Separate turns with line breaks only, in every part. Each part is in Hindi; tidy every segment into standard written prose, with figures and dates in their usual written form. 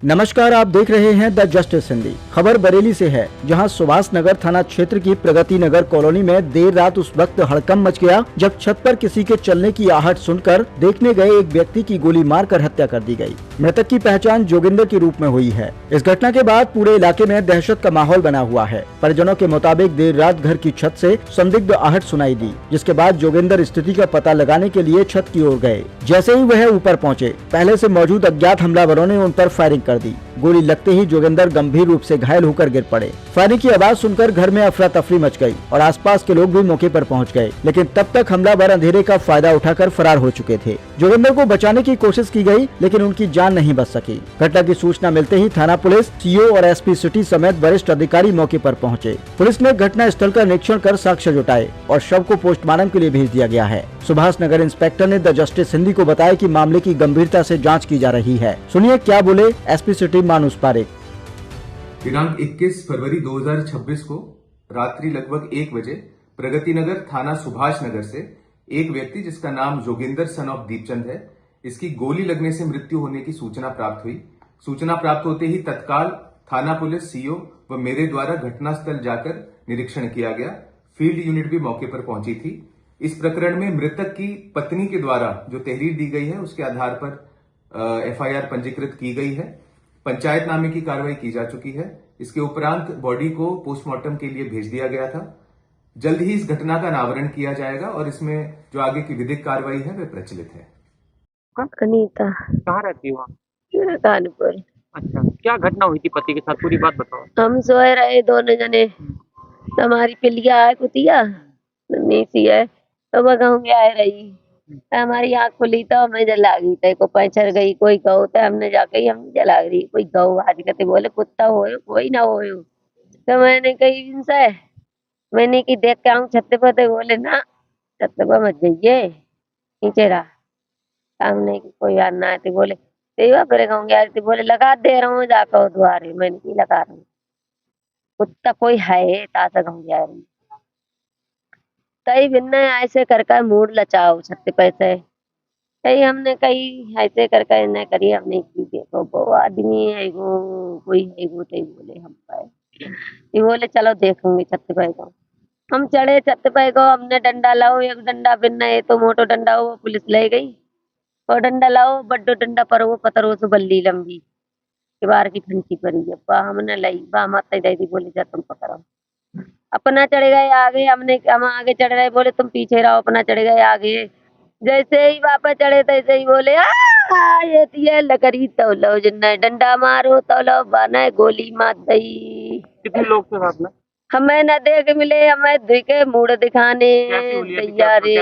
नमस्कार, आप देख रहे हैं द जस्टिस हिंदी। खबर बरेली से है, जहां सुभाष नगर थाना क्षेत्र की प्रगति नगर कॉलोनी में देर रात उस वक्त हड़कंप मच गया जब छत पर किसी के चलने की आहट सुनकर देखने गए एक व्यक्ति की गोली मारकर हत्या कर दी गई। मृतक की पहचान जोगिंदर के रूप में हुई है। इस घटना के बाद पूरे इलाके में दहशत का माहौल बना हुआ है। परिजनों के मुताबिक देर रात घर की छत से संदिग्ध आहट सुनाई दी, जिसके बाद जोगिंदर स्थिति का पता लगाने के लिए छत की ओर गए। जैसे ही वह ऊपर पहुंचे, पहले से मौजूद अज्ञात हमलावरों ने उन पर फायरिंग कर दी। गोली लगते ही जोगिंदर गंभीर रूप से घायल होकर गिर पड़े। फायरिंग की आवाज सुनकर घर में अफरा तफरी मच गई और आसपास के लोग भी मौके पर पहुंच गए, लेकिन तब तक हमलावर अंधेरे का फायदा उठाकर फरार हो चुके थे। जोगिंदर को बचाने की कोशिश की गई, लेकिन उनकी जान नहीं बच सकी। घटना की सूचना मिलते ही थाना पुलिस, सीओ और एसपी सिटी समेत वरिष्ठ अधिकारी मौके पर पहुंचे। पुलिस ने घटना स्थल का निरीक्षण कर साक्ष्य जुटाए और शव को पोस्टमार्टम के लिए भेज दिया गया है। सुभाष नगर इंस्पेक्टर ने द जस्टिस हिंदी को बताया कि मामले की गंभीरता से जांच की जा रही है। सुनिए क्या बोले एसपी सिटी मानुष पारेख।
दिनांक 21 फरवरी 2026 को रात्रि लगभग 1 बजे प्रगति नगर थाना सुभाष नगर से एक व्यक्ति जिसका नाम जोगिंदर सन ऑफ दीपचंद है, इसकी गोली लगने से मृत्यु होने की सूचना प्राप्त हुई। सूचना प्राप्त होते ही तत्काल थाना पुलिस, सीओ व मेरे द्वारा घटनास्थल जाकर निरीक्षण किया गया। फील्ड यूनिट भी मौके पर पहुंची थी। इस प्रकरण में मृतक की पत्नी के द्वारा जो तहरीर दी गई है, उसके आधार पर एफआईआर पंजीकृत की गई है। पंचायतनामे की कार्रवाई की जा चुकी है। इसके उपरांत बॉडी को पोस्टमार्टम के लिए भेज दिया गया था। जल्द ही इस घटना का अनावरण किया जाएगा और इसमें जो आगे की विधिक कार्रवाई है वह प्रचलित है।
अनीता
कहाँ रहती हो आप?
कानपुर।
अच्छा, क्या घटना हुई थी पति के साथ, पूरी बात बताओ।
हम सोए रहे दोनों जने, हमारी पिलिया है कुतिया नीसी है, तो वह गाँव में आए रही। हमारी आँख खुली तो हमें जला गई थे, को पैचर गई कोई गौ, तो हमने जाके हम जला गई कोई गौ। आज कहते बोले कुत्ता हो कोई ना हो, तो मैंने कही इनसे मैंने की देख के आऊँ छत पर, तो बोले ना छत पर मत जाइए, नीचे रहा। सामने की कोई यार ना आती, बोले तेवा फिर गाँव गया थी, बोले लगा दे रहा हूँ जाकर द्वारे। मैंने की लगा रहा हूँ, कुत्ता कोई है ताजा गाँव गया रही। कई भिन्न ऐसे करके मूड लचाओ छत पैसे, कई हमने कई ऐसे करके न करी। हमने की देखो वो आदमी है वो कोई है वो, तो बोले हम पाए, ये बोले चलो देखूंगी छत पे को। हम चढ़े छत पे को, हमने डंडा लाओ, एक डंडा बिन्ना है तो मोटो डंडा वो पुलिस ले गई, और डंडा लाओ बड्डो डंडा पर वो पतरो से बल्ली लंबी के बार की फंसी पड़ी है, बा हमने लाई, बा माता दी, बोले जा तुम पकड़ो। अपना चढ़ गए आगे, हम आगे चढ़ रहे, बोले तुम पीछे रहो, अपना चढ़ गए आगे। जैसे ही वापस चढ़े तैसे ही बोले ये लकड़ी तो लो, जिन्ना डंडा मारो तो लो, बना गोली मार दई।
कितने लोग थे साथ में?
हमें न देख मिले, हमें देखे मुड़ दिखाने तैयारे।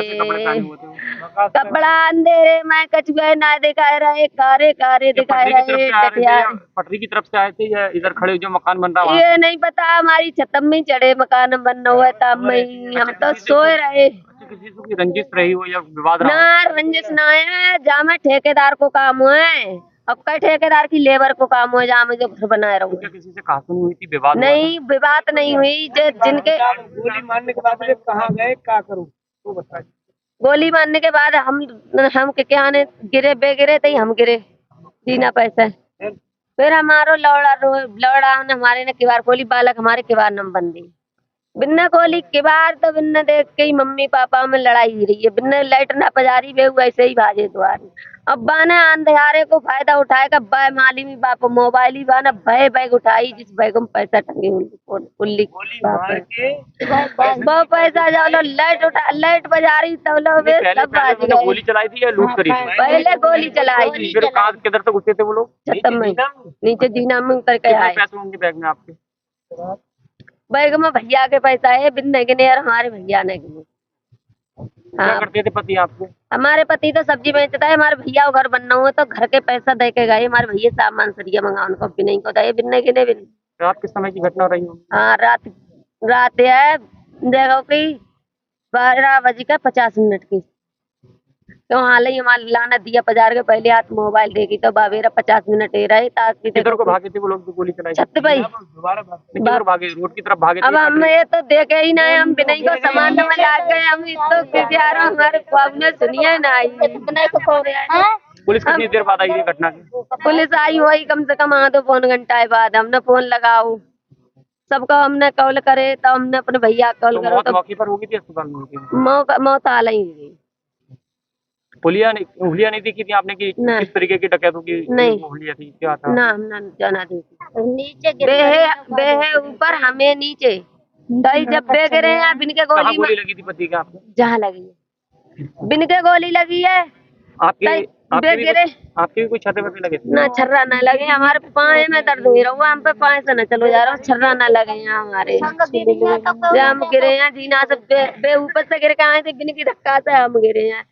कपड़ा अंधेरे में कछुए ना दिखाए रहे, कारे कारे दिखाए रहे।
पटरी की तरफ से आए थे या इधर खड़े जो मकान बन रहा है
ये नहीं पता, हमारी छतम में चढ़े मकान बन हुआ था, हम तो सोए रहे।
किसी की रंजिश रही हो या विवाद रहा?
ना रंजिश ना है, जहाँ में ठेकेदार को काम है, अब कई ठेकेदार की लेबर को काम हो, जहाँ में जो घर बनाए रहूं।
क्या किसी से कहा सुनी हुई थी, विवाद
नहीं, विवाद नहीं हुई। जिनके
गोली मारने के बाद कहाँ गए, क्या करूँ वो बताइए।
गोली मारने के बाद हम के क्या आने गिरे, बेगिरे थे हम गिरे जीना पैसा। फिर हमारो लौड़ा हमारे ने किवार खोली, बालक हमारे किवार नम बंदी बिन्ना खोली किवार, तो बिन्ना देख के ही मम्मी पापा में लड़ाई हो रही है, बिन्ना लाइट ना पजारी बे वैसे ही भाजे द्वार। अब बाने अंधेरे को फायदा उठाएगा, बाय माली में बाप मोबाइल ही बाना भय बैग उठाई, जिस बैग में पैसा टंगे उल्ली वो पैसा जाओ लाइट उठा, लाइट पजारी तो लो सब बाज गए।
गोली चलाई थी या लूट करी थी?
पहले गोली चलाई।
फिर कहाँ किधर तक उठे थे वो लोग?
छतम में नीचे जीना में उतर के आए।
पैसे होंगे बैग में आपके?
बैग में भैया के पैसा है, बिन्ने गिने और हमारे भैया ने गिने।
क्या करते थे पति आपके?
हमारे पति तो सब्जी बेचता है, हमारे भैया घर बनना हुआ तो घर के पैसा दे के गए। हमारे भैया सामान सरिया मंगा उनको बिने को दे, बिन्ने गिने बिन।
रात किस समय की घटना रही हो?
हाँ रात है देखो की 12:50 की। क्यों हाल ही हमारा लाना दिया बाजार के पहले हाथ मोबाइल देगी तो बाबेरा 50 मिनट रहे ताकि
किधर को भागे थे वो लोग जो गोली चलाई?
छत पे भाई
किधर भागे? रोड की तरफ भागे
अब
थे?
हम ये तो देखे ही नहीं, हम बिनई को सामान में लाग गए, हम तो प्यार हमारे बाबू ने सुनिए ना आई।
पुलिस कितनी देर बाद आई ये घटना की?
पुलिस आई वही कम से कम आधो पौन घंटा बाद हमने फोन लगाओ सबको, हमने कॉल करे तो हमने अपने भैया कॉल
तो
करो
मौत
तो
मौके पर होगी थी, अस्पताल में होगी?
मौत आला ही हुई।
हुलिया नहीं देखी थी आपने कि
नहीं।
किस तरीके की डकैतों की
नहीं।
हुलिया थी, क्या था?
ना हमने जाना देखी नीचे बेहे ऊपर हमें नीचे दही जब बे गिरे हैं बिन के
कहाँ
गोली
गोली लगी थी पति के आपको?
जहाँ लगी है बिन के गोली लगी है
आपके
गिरे
आपके भी कोई छाते वते लगे थे?
ना छर्रा ना लगे, हमारे पाए में दर्द हो रहा हुआ, हम पे पाए से न चलो जा रहा हूँ, छर्रा ना लगे हैं हमारे। जब हम गिरे हैं जीना से बे ऊपर से गिर के आए थे बिन की धक्का से हम गिरे हैं,